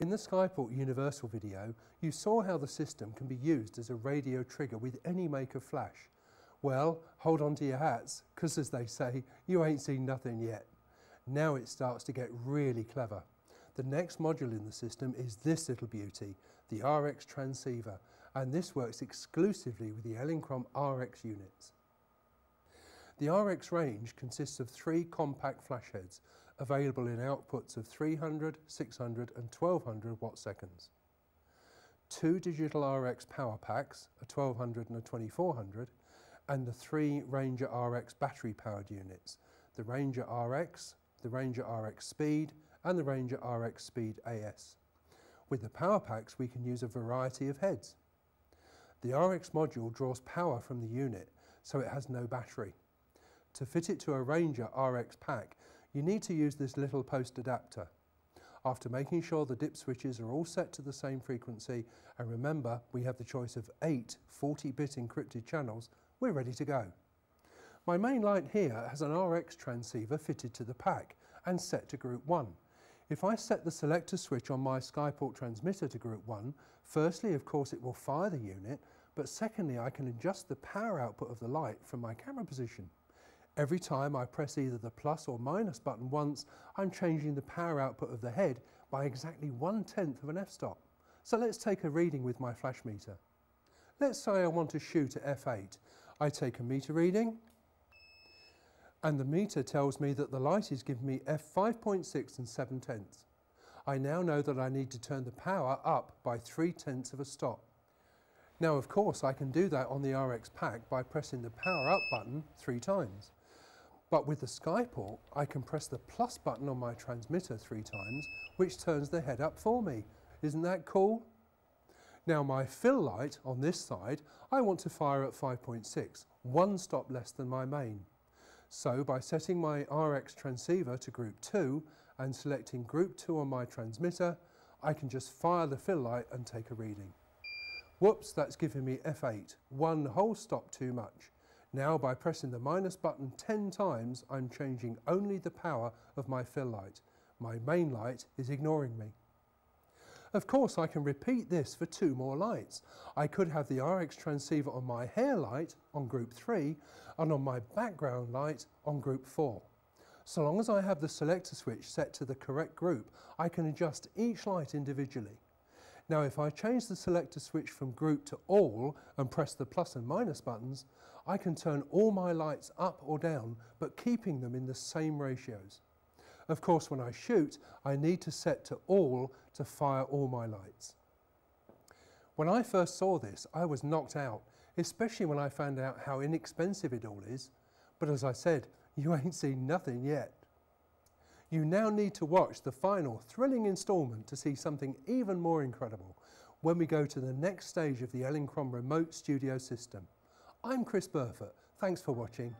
In the Skyport Universal video, you saw how the system can be used as a radio trigger with any make of flash. Well, hold on to your hats, because as they say, you ain't seen nothing yet. Now it starts to get really clever. The next module in the system is this little beauty, the RX transceiver, and this works exclusively with the Elinchrom RX units. The RX range consists of 3 compact flash heads, available in outputs of 300, 600 and 1200 watt-seconds. 2 digital RX power packs, a 1200 and a 2400, and the 3 Ranger RX battery-powered units, the Ranger RX, the Ranger RX Speed and the Ranger RX Speed AS. With the power packs we can use a variety of heads. The RX module draws power from the unit, so it has no battery. To fit it to a Ranger RX pack, you need to use this little post adapter. After making sure the dip switches are all set to the same frequency, and remember we have the choice of 8 40-bit encrypted channels, we're ready to go. My main light here has an RX transceiver fitted to the pack and set to group 1. If I set the selector switch on my Skyport transmitter to group 1, firstly of course it will fire the unit, but secondly I can adjust the power output of the light from my camera position. Every time I press either the plus or minus button once, I'm changing the power output of the head by exactly 1/10 of an f-stop. So let's take a reading with my flash meter. Let's say I want to shoot at f8. I take a meter reading, and the meter tells me that the light is giving me f5.6 and 7/10. I now know that I need to turn the power up by 3/10 of a stop. Now of course I can do that on the RX pack by pressing the power up button 3 times. But with the Skyport, I can press the plus button on my transmitter 3 times, which turns the head up for me. Isn't that cool? Now my fill light on this side, I want to fire at 5.6, 1 stop less than my main. So by setting my RX transceiver to group 2 and selecting group 2 on my transmitter, I can just fire the fill light and take a reading. Whoops, that's giving me f8, 1 whole stop too much. Now by pressing the minus button 10 times, I'm changing only the power of my fill light. My main light is ignoring me. Of course I can repeat this for 2 more lights. I could have the RX transceiver on my hair light on group 3 and on my background light on group 4. So long as I have the selector switch set to the correct group, I can adjust each light individually. Now if I change the selector switch from group to all and press the plus and minus buttons, I can turn all my lights up or down, but keeping them in the same ratios. Of course when I shoot, I need to set to all to fire all my lights. When I first saw this, I was knocked out, especially when I found out how inexpensive it all is. But as I said, you ain't seen nothing yet. You now need to watch the final thrilling instalment to see something even more incredible when we go to the next stage of the Elinchrom remote studio system. I'm Chris Burford. Thanks for watching.